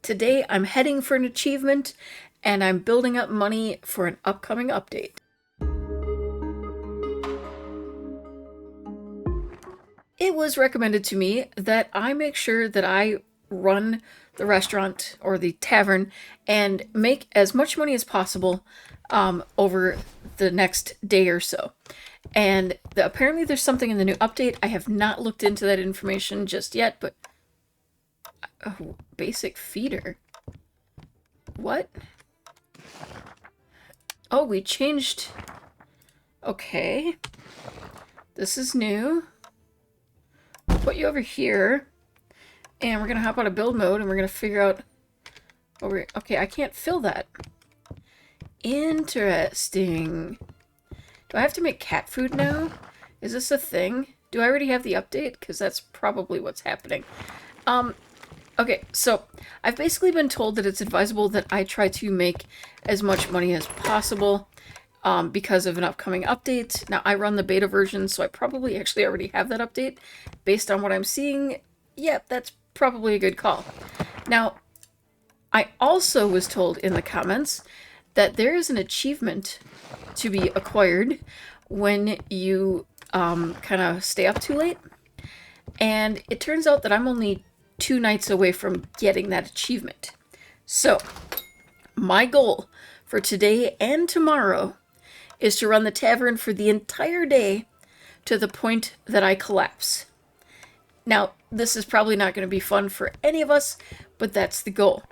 Today I'm heading for an achievement, and I'm building up money for an upcoming update. It was recommended to me that I make sure that I run the restaurant or the tavern and make as much money as possible over the next day or so. And apparently there's something in the new update. I have not looked into that information just yet, but... Oh, basic feeder. What? Oh, we changed... Okay. This is new. Put you over here. And we're going to hop out of build mode and we're going to figure out... Okay, I can't fill that. Interesting. Do I have to make cat food now? Is this a thing? Do I already have the update? Because that's probably what's happening. Okay, so I've basically been told that it's advisable that I try to make as much money as possible because of an upcoming update. Now, I run the beta version, so I probably actually already have that update. Based on what I'm seeing, yeah, that's probably a good call. Now, I also was told in the comments that there is an achievement to be acquired when you kind of stay up too late. And it turns out that I'm only 2 nights away from getting that achievement. So, my goal for today and tomorrow is to run the tavern for the entire day to the point that I collapse. Now, this is probably not going to be fun for any of us, but that's the goal.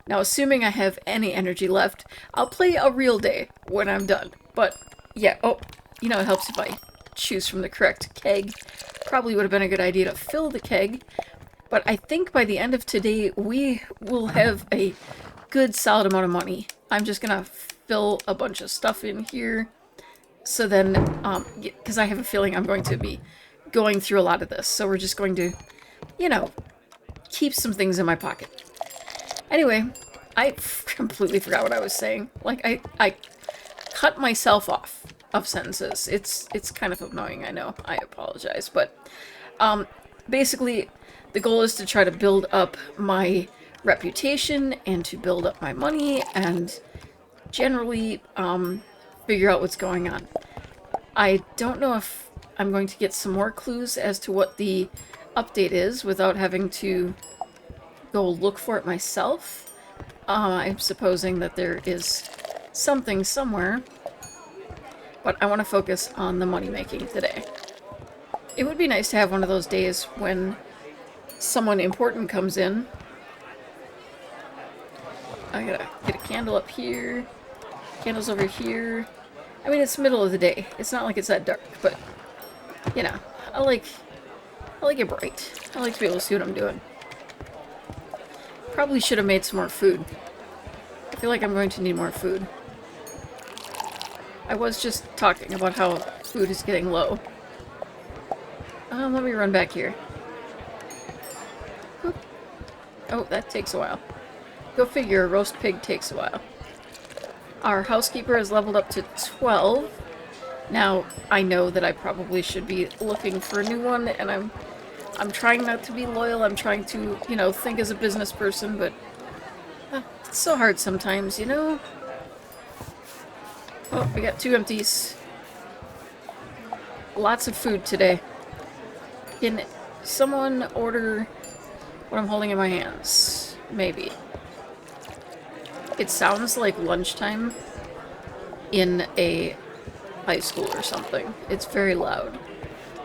Now, assuming I have any energy left, I'll play a real day when I'm done. But, yeah, it helps if I choose from the correct keg. Probably would have been a good idea to fill the keg. But I think by the end of today, we will have a good solid amount of money. I'm just going to fill a bunch of stuff in here. So then, because I have a feeling I'm going to be going through a lot of this. So we're just going to, keep some things in my pocket. Anyway, I completely forgot what I was saying. Like, I cut myself off of sentences. It's kind of annoying, I know. I apologize. But basically... the goal is to try to build up my reputation and to build up my money and generally figure out what's going on. I don't know if I'm going to get some more clues as to what the update is without having to go look for it myself. I'm supposing that there is something somewhere, but I want to focus on the money making today. It would be nice to have one of those days when someone important comes in. I gotta get a candle up here. Candles over here. I mean, it's middle of the day. It's not like it's that dark, but I like it bright. I like to be able to see what I'm doing. Probably should have made some more food. I feel like I'm going to need more food. I was just talking about how food is getting low. Let me run back here. Oh, that takes a while. Go figure, a roast pig takes a while. Our housekeeper has leveled up to 12. Now, I know that I probably should be looking for a new one, and I'm trying not to be loyal. I'm trying to, think as a business person, but it's so hard sometimes, Oh, we got 2 empties. Lots of food today. Can someone order... what I'm holding in my hands? Maybe. It sounds like lunchtime in a high school or something. It's very loud.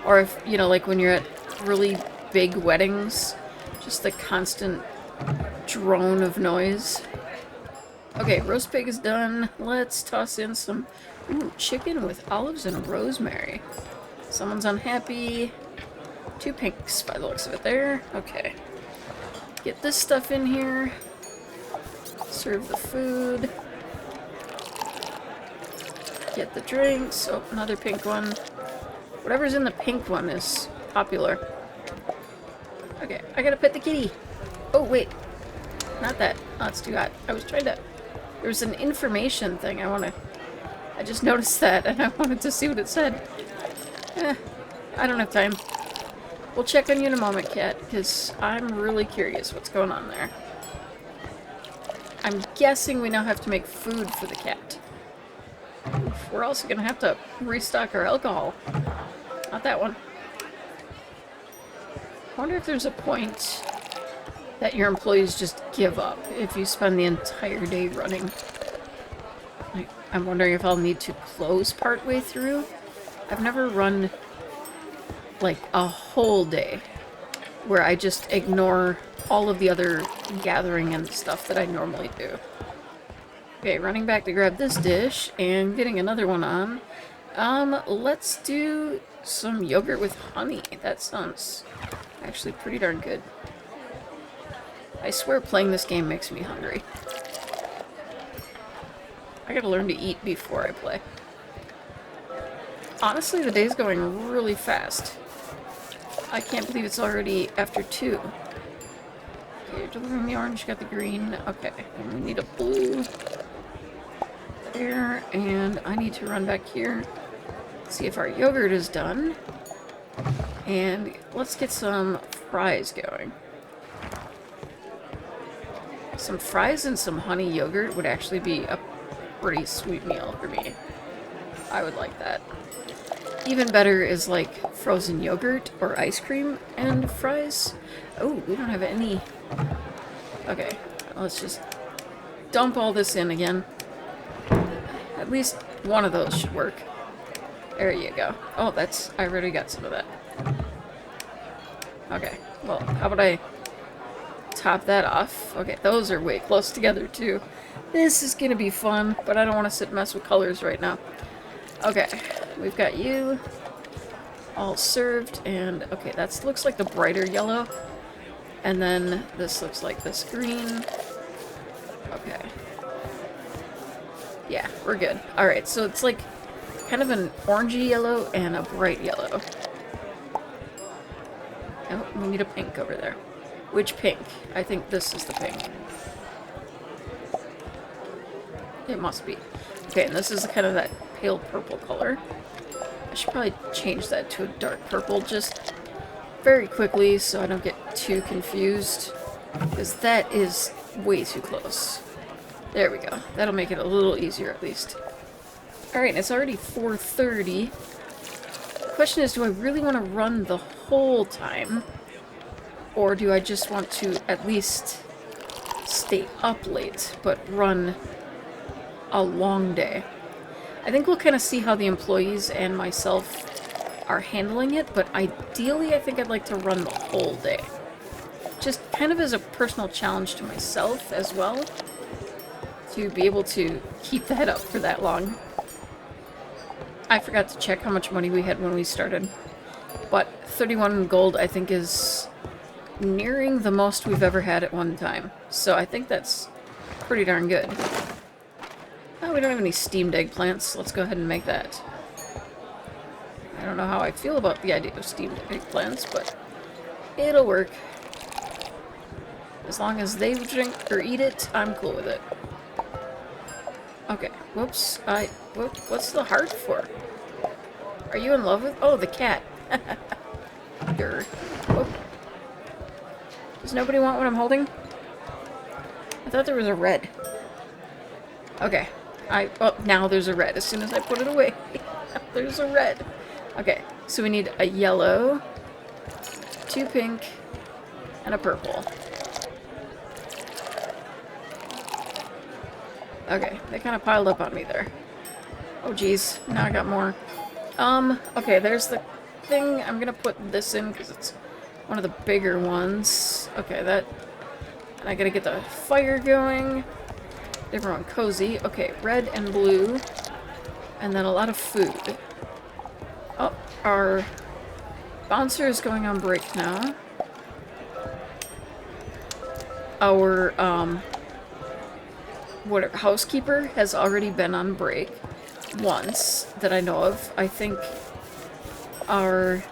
Or if, like when you're at really big weddings, just the constant drone of noise. Okay, roast pig is done. Let's toss in some chicken with olives and rosemary. Someone's unhappy. 2 pinks by the looks of it there. Okay. Get this stuff in here. Serve the food. Get the drinks. Oh, another pink one. Whatever's in the pink one is popular. Okay, I gotta pet the kitty. Oh, wait. Not that. Oh, it's too hot. I was trying to... There's an information thing I just noticed that, and I wanted to see what it said. I don't have time. We'll check on you in a moment, Cat, because I'm really curious what's going on there. I'm guessing we now have to make food for the cat. Oof, we're also gonna have to restock our alcohol. Not that one. I wonder if there's a point that your employees just give up if you spend the entire day running. I'm wondering if I'll need to close partway through. I've never run like a whole day where I just ignore all of the other gathering and stuff that I normally do. Okay, running back to grab this dish and getting another one on. Let's do some yogurt with honey. That sounds actually pretty darn good. I swear playing this game makes me hungry. I gotta learn to eat before I play. Honestly, the day's going really fast. I can't believe it's already after 2. Okay, you're delivering the orange, you got the green. Okay, and we need a blue there, and I need to run back here, see if our yogurt is done. And let's get some fries going. Some fries and some honey yogurt would actually be a pretty sweet meal for me. I would like that. Even better is like frozen yogurt or ice cream and fries. Oh, we don't have any. Okay, let's just dump all this in again. At least one of those should work. There you go. Oh, I already got some of that. Okay, well, how about I top that off? Okay, those are way close together too. This is gonna be fun, but I don't want to sit and mess with colors right now. Okay, we've got you all served, and okay, that looks like the brighter yellow. And then this looks like this green. Okay. Yeah, we're good. Alright, so it's like kind of an orangey yellow and a bright yellow. Oh, we need a pink over there. Which pink? I think this is the pink. It must be. Okay, and this is kind of that pale purple color. I should probably change that to a dark purple just very quickly so I don't get too confused, because that is way too close. There we go. That'll make it a little easier at least. Alright, it's already 4:30. The question is, do I really want to run the whole time? Or do I just want to at least stay up late, but run a long day? I think we'll kind of see how the employees and myself are handling it, but ideally I think I'd like to run the whole day. Just kind of as a personal challenge to myself as well, to be able to keep that up for that long. I forgot to check how much money we had when we started, but 31 gold I think is nearing the most we've ever had at one time, so I think that's pretty darn good. Oh, we don't have any steamed eggplants. Let's go ahead and make that. I don't know how I feel about the idea of steamed eggplants, but it'll work. As long as they drink or eat it, I'm cool with it. Okay, whoops. What's the heart for? Are you in love with? Oh, the cat. Grr. Whoop. Does nobody want what I'm holding? I thought there was a red. Okay. Oh, now there's a red. As soon as I put it away, there's a red. Okay, so we need a yellow, 2 pink, and a purple. Okay, they kind of piled up on me there. Oh geez, now I got more. Okay, there's the thing. I'm gonna put this in because it's one of the bigger ones. Okay, and I gotta get the fire going. Everyone cozy. Okay, red and blue. And then a lot of food. Oh, our bouncer is going on break now. Our, housekeeper has already been on break once, that I know of. I think our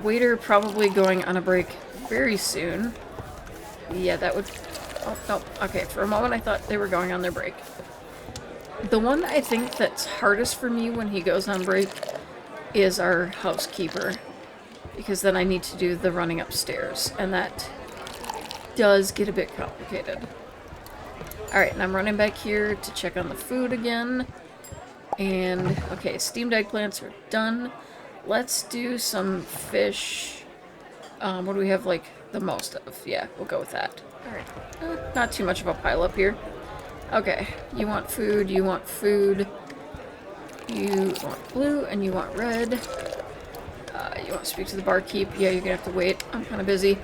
waiter probably going on a break very soon. Yeah, that would... Oh, no. Okay, for a moment I thought they were going on their break. The one I think that's hardest for me when he goes on break is our housekeeper. Because then I need to do the running upstairs, and that does get a bit complicated. Alright, and I'm running back here to check on the food again. And, okay, steamed eggplants are done. Let's do some fish. What do we have, like, the most of? Yeah, we'll go with that. Alright, not too much of a pile up here. Okay, you want food, you want food. You want blue, and you want red. You want to speak to the barkeep. Yeah, you're gonna have to wait. I'm kind of busy.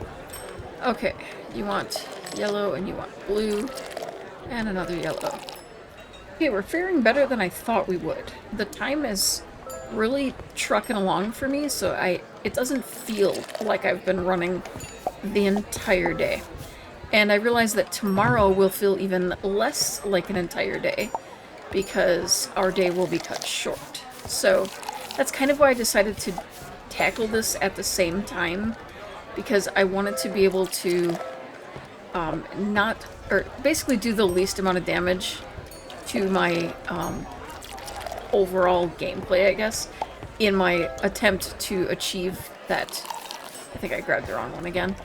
Okay, you want yellow, and you want blue. And another yellow. Okay, we're faring better than I thought we would. The time is really trucking along for me, so it doesn't feel like I've been running the entire day. And I realize that tomorrow will feel even less like an entire day because our day will be cut short. So that's kind of why I decided to tackle this at the same time, because I wanted to be able to basically do the least amount of damage to my overall gameplay, I guess, in my attempt to achieve that. I think I grabbed the wrong one again.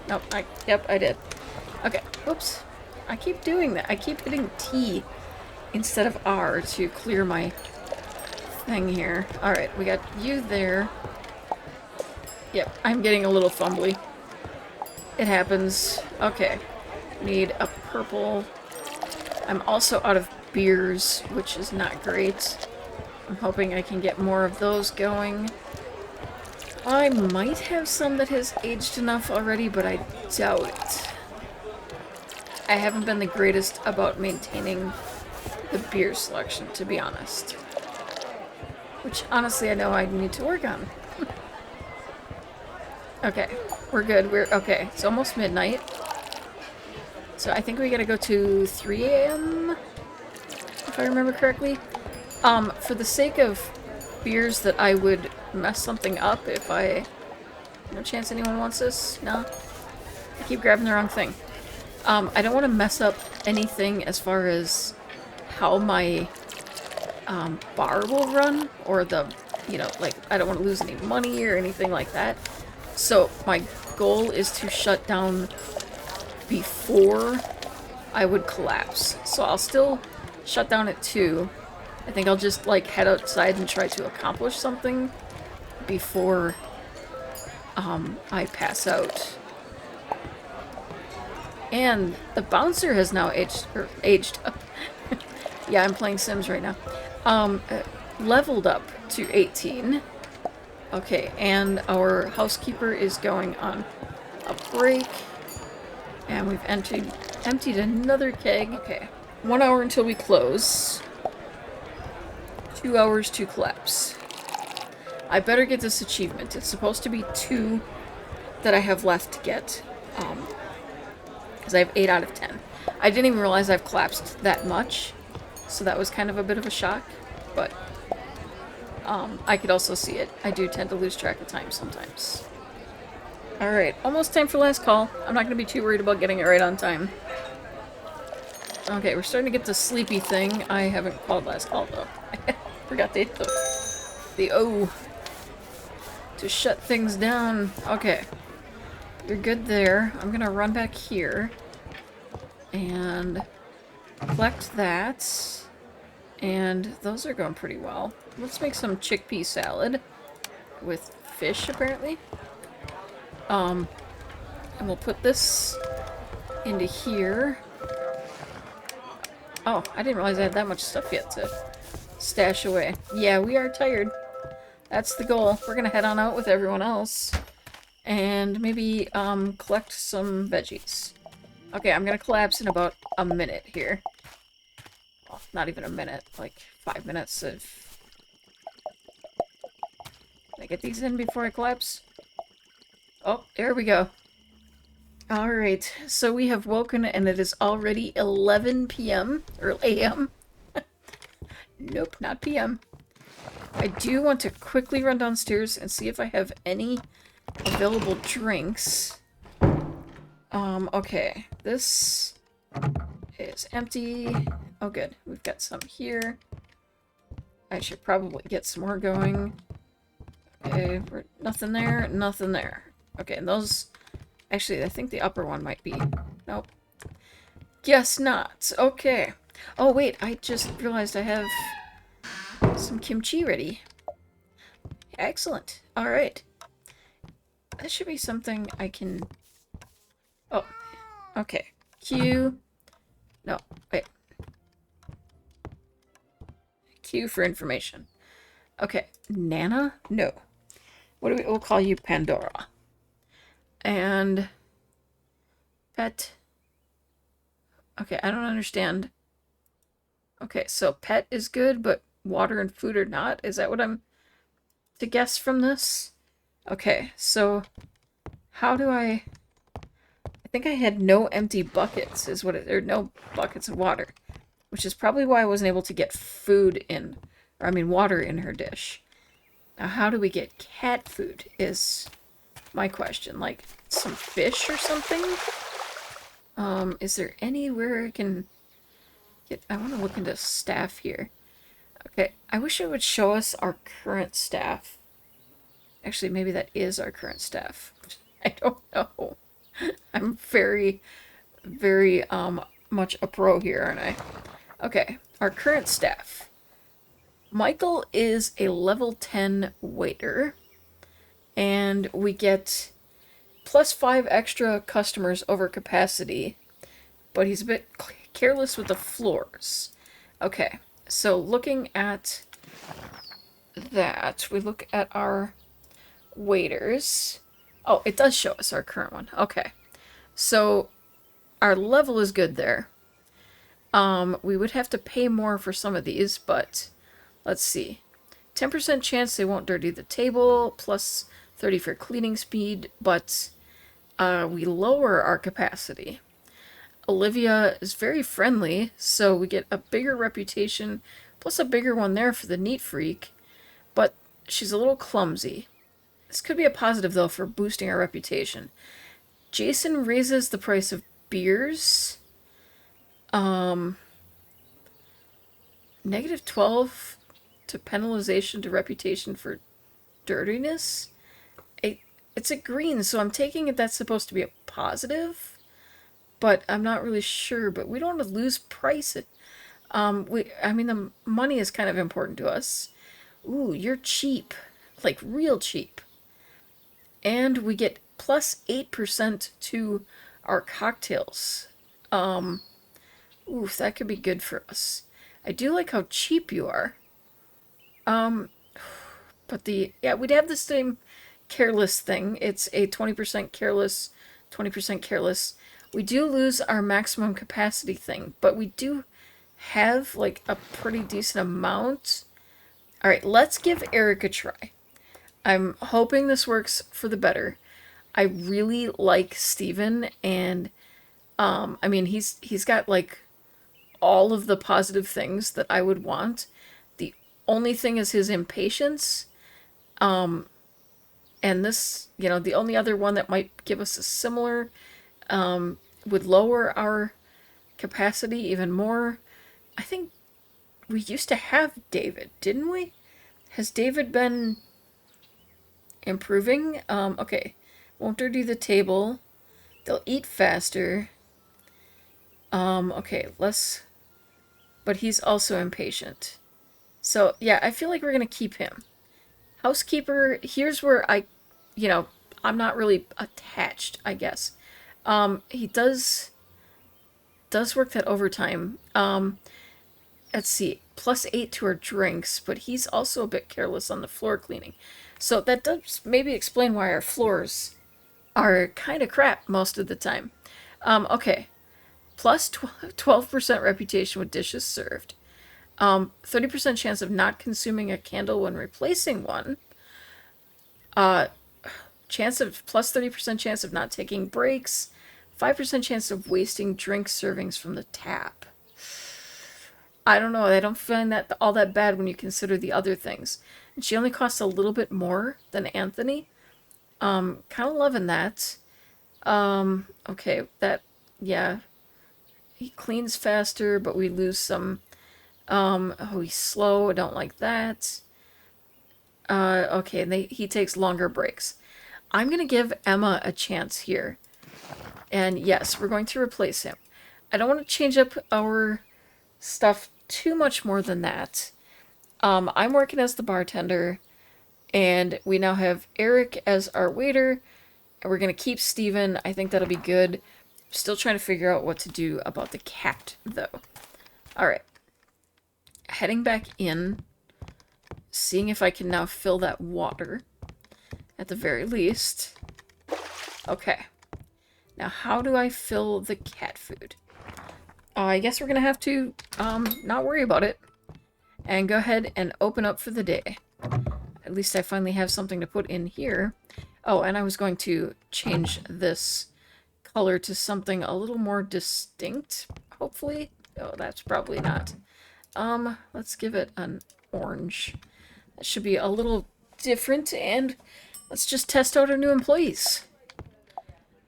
Nope, yep, I did. Okay, whoops. I keep doing that. I keep hitting T instead of R to clear my thing here. Alright, we got you there. Yep, I'm getting a little fumbly. It happens. Okay. Need a purple. I'm also out of beers, which is not great. I'm hoping I can get more of those going. I might have some that has aged enough already, but I doubt it. I haven't been the greatest about maintaining the beer selection, to be honest. Which, honestly, I know I need to work on. Okay, we're good. Okay, it's almost midnight. So I think we gotta go to 3 a.m., if I remember correctly. For the sake of beers that I would mess something up if no chance anyone wants this? No? I keep grabbing the wrong thing. I don't want to mess up anything as far as how my bar will run, or like, I don't want to lose any money or anything like that. So my goal is to shut down before I would collapse. So I'll still shut down at 2. I think I'll just, like, head outside and try to accomplish something before I pass out. And the bouncer has now aged up. Yeah, I'm playing Sims right now. Leveled up to 18. Okay, and our housekeeper is going on a break. And we've emptied another keg. Okay, 1 hour until we close. 2 hours to collapse. I better get this achievement. It's supposed to be 2 that I have left to get. Because I have 8 out of 10. I didn't even realize I've collapsed that much. So that was kind of a bit of a shock. But I could also see it. I do tend to lose track of time sometimes. Alright, almost time for last call. I'm not going to be too worried about getting it right on time. Okay, we're starting to get the sleepy thing. I haven't called last call, though. Forgot to hit the O to shut things down. Okay. You're good there. I'm going to run back here and collect that. And those are going pretty well. Let's make some chickpea salad with fish, apparently. And we'll put this into here. Oh, I didn't realize I had that much stuff yet to stash away. Yeah, we are tired. That's the goal. We're gonna head on out with everyone else. And maybe, collect some veggies. Okay, I'm gonna collapse in about a minute here. Well, not even a minute, like 5 minutes of... Can I get these in before I collapse? Oh, there we go. Alright, so we have woken and it is already 11 p.m. or a.m. Nope, not p.m. I do want to quickly run downstairs and see if I have any available drinks. Okay, this is empty. Oh good, we've got some here. I should probably get some more going. Okay, nothing there, nothing there. Okay, and those... Actually, I think the upper one might be... Nope. Guess not. Okay. Oh, wait, I just realized I have some kimchi ready. Excellent. Alright. That should be something I can... Oh, okay. Q... No, wait. Q for information. Okay. Nana? No. What do we... We'll call you Pandora. And... Pet... Okay, I don't understand. Okay, so pet is good, but water and food are not? Is that what I'm to guess from this? Okay, so how do I think I had no empty buckets is what it, or no buckets of water, which is probably why I wasn't able to get food in, or I mean water in her dish. Now how do we get cat food is my question. Like some fish or something? Is there anywhere I can get, I want to look into staff here. Okay, I wish it would show us our current staff. Actually, maybe that is our current staff. I don't know. I'm very, very much a pro here, aren't I? Okay, our current staff. Michael is a level 10 waiter, and we get +5 extra customers over capacity, but he's a bit careless with the floors. Okay, so looking at that, we look at our waiters. Oh, it does show us our current one. Okay. So our level is good there. We would have to pay more for some of these, but let's see. 10% chance they won't dirty the table, plus 30 for cleaning speed, but we lower our capacity. Olivia is very friendly, so we get a bigger reputation, plus a bigger one there for the neat freak, but she's a little clumsy. This could be a positive, though, for boosting our reputation. Jason raises the price of beers. -12 to penalization to reputation for dirtiness. It's a green, so I'm taking it that's supposed to be a positive, but I'm not really sure. But we don't want to lose price. I mean, the money is kind of important to us. Ooh, you're cheap, like real cheap. And we get +8% to our cocktails. Oof, that could be good for us. I do like how cheap you are. But yeah, we'd have the same careless thing. It's a 20% careless, 20% careless. We do lose our maximum capacity thing, but we do have like a pretty decent amount. All right, let's give Eric a try. I'm hoping this works for the better. I really like Steven, and I mean he's got like all of the positive things that I would want. The only thing is his impatience. And this, you know, the only other one that might give us a similar would lower our capacity even more. I think we used to have David, didn't we? Has David been improving? Okay. Won't dirty the table. They'll eat faster. Okay, less. But he's also impatient. So, yeah, I feel like we're going to keep him. Housekeeper, here's where you know, I'm not really attached, I guess. He does work that overtime. Let's see, +8 to our drinks, but he's also a bit careless on the floor cleaning. So that does maybe explain why our floors are kind of crap most of the time. Okay, +12% reputation with dishes served. 30% chance of not consuming a candle when replacing one. Chance of +30% chance of not taking breaks. 5% chance of wasting drink servings from the tap. I don't know. I don't find that all that bad when you consider the other things. And she only costs a little bit more than Anthony. Kind of loving that. Okay, that, yeah. He cleans faster, but we lose some. Oh, he's slow. I don't like that. Okay, and he takes longer breaks. I'm going to give Emma a chance here. And yes, we're going to replace him. I don't want to change up our stuff too much more than that. I'm working as the bartender, and we now have Eric as our waiter, and we're going to keep Steven. I think that'll be good. Still trying to figure out what to do about the cat, though. Alright. Heading back in, seeing if I can now fill that water, at the very least. Okay. Now, how do I fill the cat food? I guess we're going to have to not worry about it and go ahead and open up for the day. At least I finally have something to put in here. Oh, and I was going to change this color to something a little more distinct, hopefully. Oh, that's probably not. Let's give it an orange. That should be a little different, and let's just test out our new employees.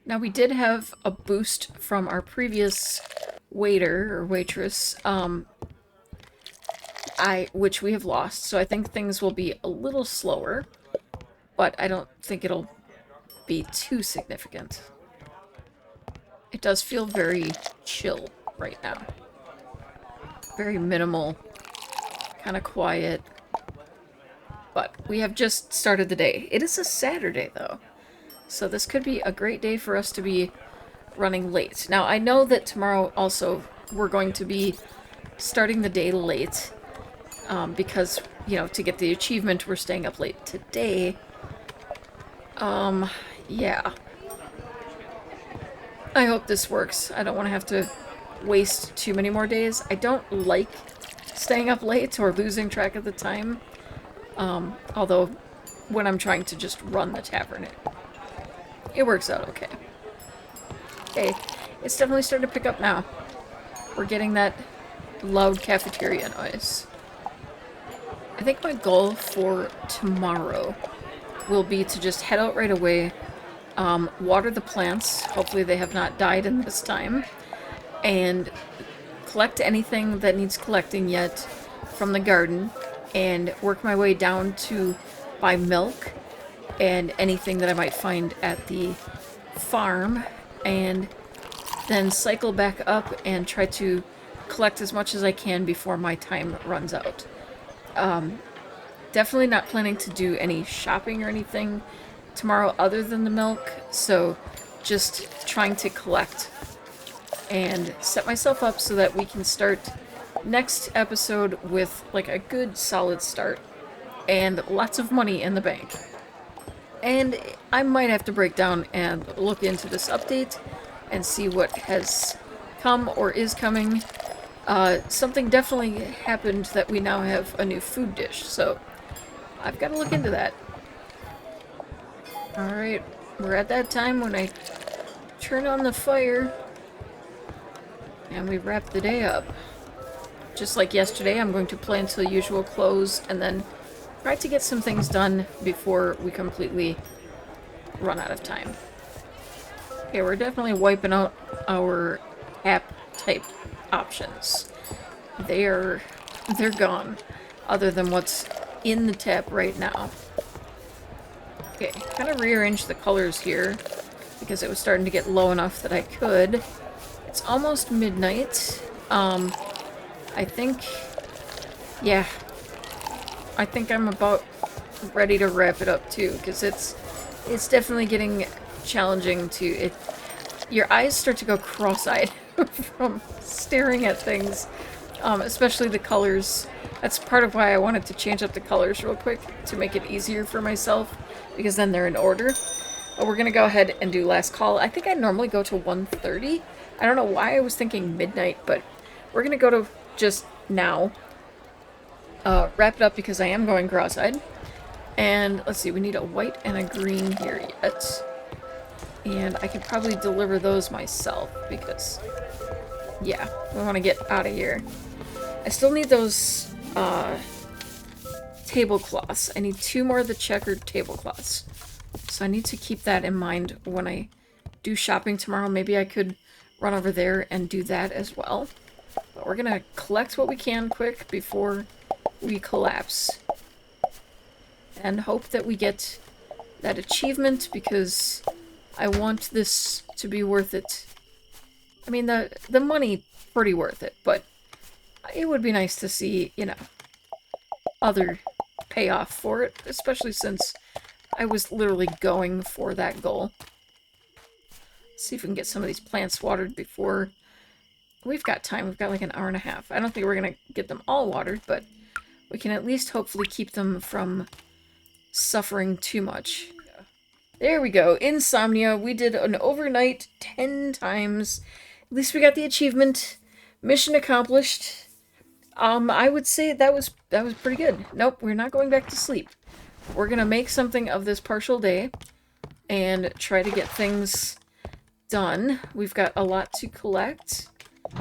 Now, we did have a boost from our previous waiter or waitress, which we have lost, so I think things will be a little slower, but I don't think it'll be too significant. It does feel very chill right now. Very minimal, kind of quiet, but we have just started the day. It is a Saturday, though, so this could be a great day for us to be running late. Now, I know that tomorrow also we're going to be starting the day late, because, you know, to get the achievement, we're staying up late today. Yeah. I hope this works. I don't want to have to waste too many more days. I don't like staying up late or losing track of the time. Although, when I'm trying to just run the tavern, it works out okay. Okay, it's definitely starting to pick up now. We're getting that loud cafeteria noise. I think my goal for tomorrow will be to just head out right away, water the plants, hopefully they have not died in this time, and collect anything that needs collecting yet from the garden, and work my way down to buy milk and anything that I might find at the farm, and then cycle back up and try to collect as much as I can before my time runs out. Definitely not planning to do any shopping or anything tomorrow other than the milk, so just trying to collect and set myself up so that we can start next episode with like a good solid start and lots of money in the bank. And I might have to break down and look into this update and see what has come or is coming. Something definitely happened that we now have a new food dish, so I've got to look into that. Alright, we're at that time when I turn on the fire and we wrap the day up. Just like yesterday, I'm going to play until usual close and then try to get some things done before we completely run out of time. Okay, we're definitely wiping out our app-type options. They're gone, other than what's in the tap right now. Okay, kind of rearrange the colors here, because it was starting to get low enough that I could. It's almost midnight. I think, yeah, I think I'm about ready to wrap it up too, because it's definitely getting challenging to your eyes start to go cross-eyed from staring at things, especially the colors. That's part of why I wanted to change up the colors real quick to make it easier for myself, because then they're in order. But we're gonna go ahead and do last call. I think I normally go to 1:30. I don't know why I was thinking midnight, but we're gonna go to just now. Wrap it up because I am going cross-eyed. And let's see, we need a white and a green here yet. And I could probably deliver those myself because, yeah, we want to get out of here. I still need those tablecloths. I need 2 more of the checkered tablecloths. So I need to keep that in mind when I do shopping tomorrow. Maybe I could run over there and do that as well. But we're going to collect what we can quick before we collapse. And hope that we get that achievement because I want this to be worth it I mean, the money, pretty worth it, but it would be nice to see, you know, other payoff for it, especially since I was literally going for that goal. Let's see if we can get some of these plants watered before... We've got time. We've got like an hour and a half. I don't think we're going to get them all watered, but we can at least hopefully keep them from suffering too much. There we go. Insomnia. We did an overnight 10 times. At least we got the achievement. Mission accomplished. I would say that was pretty good. Nope, we're not going back to sleep. We're gonna make something of this partial day and try to get things done. We've got a lot to collect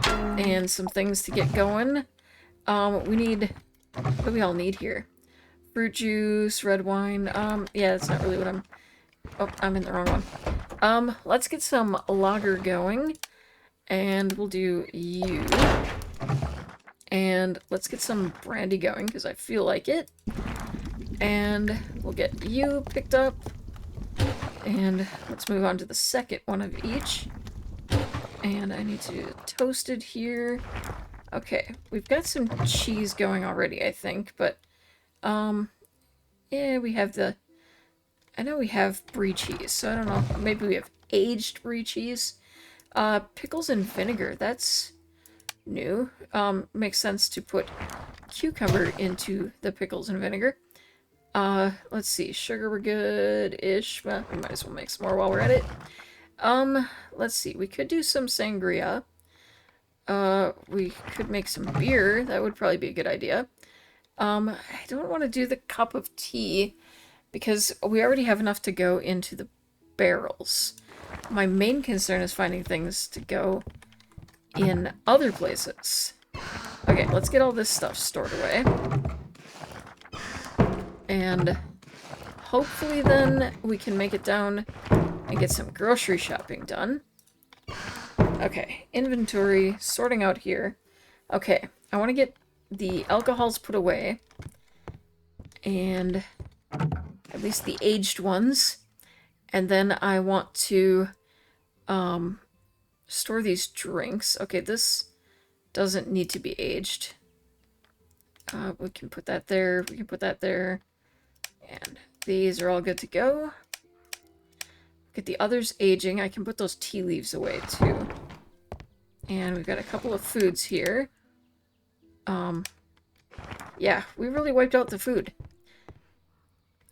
and some things to get going. We need... What do we all need here? Fruit juice, red wine. Yeah, that's not really what I'm... Oh, I'm in the wrong one. Let's get some lager going. And we'll do you. And let's get some brandy going, because I feel like it. And we'll get you picked up. And let's move on to the second one of each. And I need to toast it here. Okay, we've got some cheese going already, I think, but, yeah, we have the... I know we have brie cheese, so I don't know. Maybe we have aged brie cheese. Pickles and vinegar, that's new. Makes sense to put cucumber into the pickles and vinegar. Let's see. Sugar, we're good-ish. Well, we might as well make some more while we're at it. Let's see. We could do some sangria. We could make some beer. That would probably be a good idea. I don't want to do the cup of tea because we already have enough to go into the barrels. My main concern is finding things to go in other places. Okay, let's get all this stuff stored away. And hopefully then we can make it down and get some grocery shopping done. Okay, inventory, sorting out here. Okay, I want to get the alcohols put away. And at least the aged ones. And then I want to store these drinks. Okay, this doesn't need to be aged. We can put that there. We can put that there. And these are all good to go. Get the others aging. I can put those tea leaves away too. And we've got a couple of foods here. Yeah, we really wiped out the food.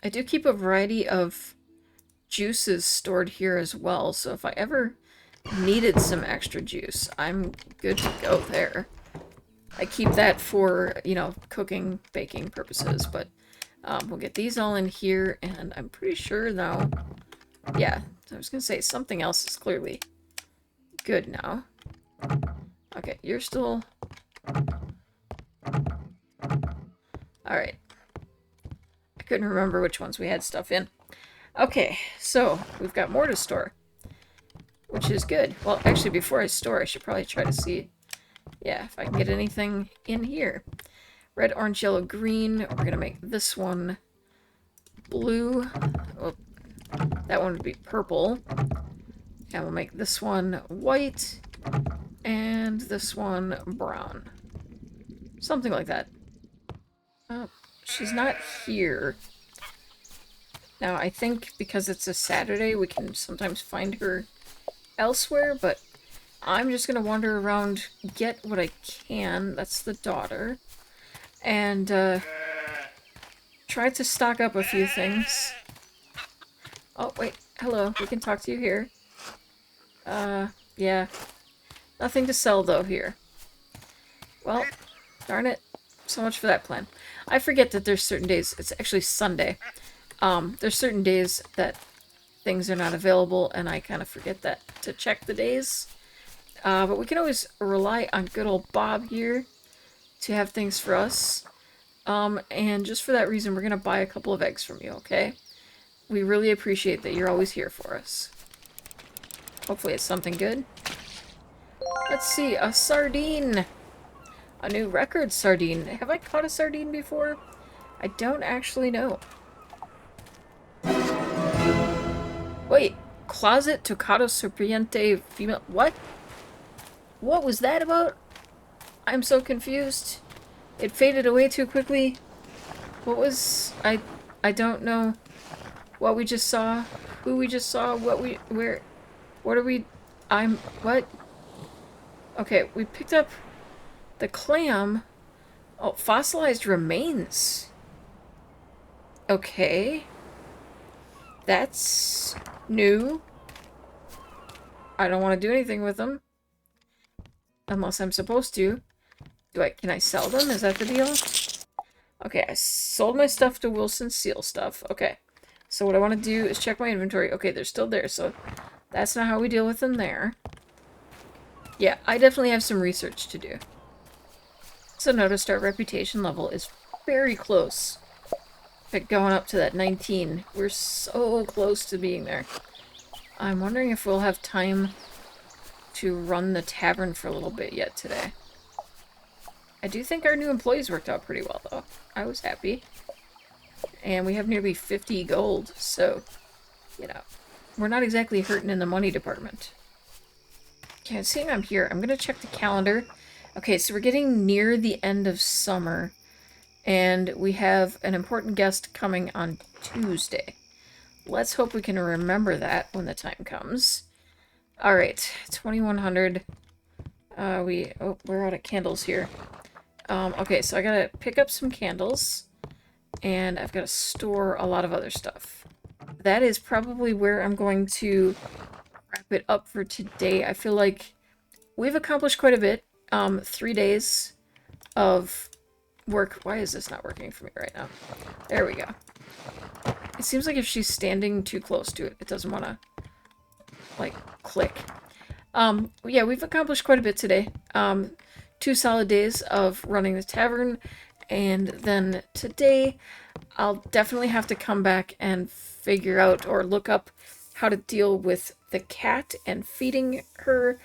I do keep a variety of juices stored here as well, so if I ever needed some extra juice, I'm good to go there. I keep that for, you know, cooking, baking purposes, but we'll get these all in here, and I'm pretty sure now, yeah, I was gonna say something else is clearly good now. Okay, you're still... Alright. I couldn't remember which ones we had stuff in. Okay, so we've got more to store, which is good. Well, actually, before I store, I should probably try to see, yeah, if I can get anything in here. Red, orange, yellow, green. We're going to make this one blue. Oh, that one would be purple. And we'll make this one white. And this one brown. Something like that. Oh, she's not here. Now, I think because it's a Saturday, we can sometimes find her elsewhere, but I'm just going to wander around, get what I can. That's the daughter. And, try to stock up a few things. Oh, wait. Hello. We can talk to you here. Yeah. Nothing to sell, though, here. Well, darn it. So much for that plan. I forget that there's certain days. It's actually Sunday. There's certain days that things are not available, and I kind of forget that to check the days. But we can always rely on good old Bob here to have things for us. And just for that reason, we're going to buy a couple of eggs from you, okay? We really appreciate that you're always here for us. Hopefully it's something good. Let's see, a sardine! A new record sardine. Have I caught a sardine before? I don't actually know. Wait, closet tocado serpiente female... What? What was that about? I'm so confused. It faded away too quickly. What was... I don't know what we just saw. Who we just saw. What we... Where... What are we... I'm... What? Okay, we picked up the clam. Oh, fossilized remains. Okay. That's new. I don't want to do anything with them. Unless I'm supposed to. Can I sell them? Is that the deal? Okay, I sold my stuff to Wilson Seal stuff. Okay. So what I want to do is check my inventory. Okay, they're still there, so that's not how we deal with them there. Yeah, I definitely have some research to do. So noticed our reputation level is very close. But going up to that 19. We're so close to being there. I'm wondering if we'll have time to run the tavern for a little bit yet today. I do think our new employees worked out pretty well, though. I was happy. And we have nearly 50 gold, so, you know, we're not exactly hurting in the money department. Okay, seeing I'm here, I'm going to check the calendar. Okay, so we're getting near the end of summer, and we have an important guest coming on Tuesday. Let's hope we can remember that when the time comes. Alright, 2100. We're out of candles here. Okay, so I gotta pick up some candles, and I've gotta store a lot of other stuff. That is probably where I'm going to wrap it up for today. I feel like we've accomplished quite a bit. 3 days of work. Why is this not working for me right now? There we go. It seems like if she's standing too close to it, it doesn't want to, like, click. Yeah, we've accomplished quite a bit today. 2 solid days of running the tavern, and then today I'll definitely have to come back and figure out or look up how to deal with the cat and feeding her,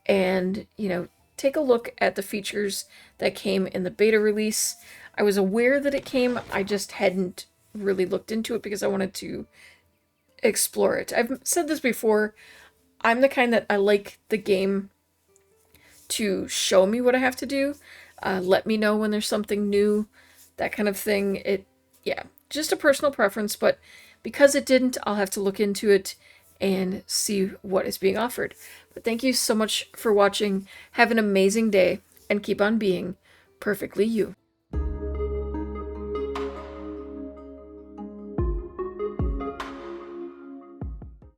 and, you know, take a look at the features that came in the beta release. I was aware that it came, I just hadn't really looked into it because I wanted to explore it. I've said this before, I'm the kind that I like the game to show me what I have to do, let me know when there's something new, that kind of thing. Yeah, just a personal preference, but because it didn't, I'll have to look into it and see what is being offered. But thank you so much for watching. Have an amazing day, and keep on being perfectly you.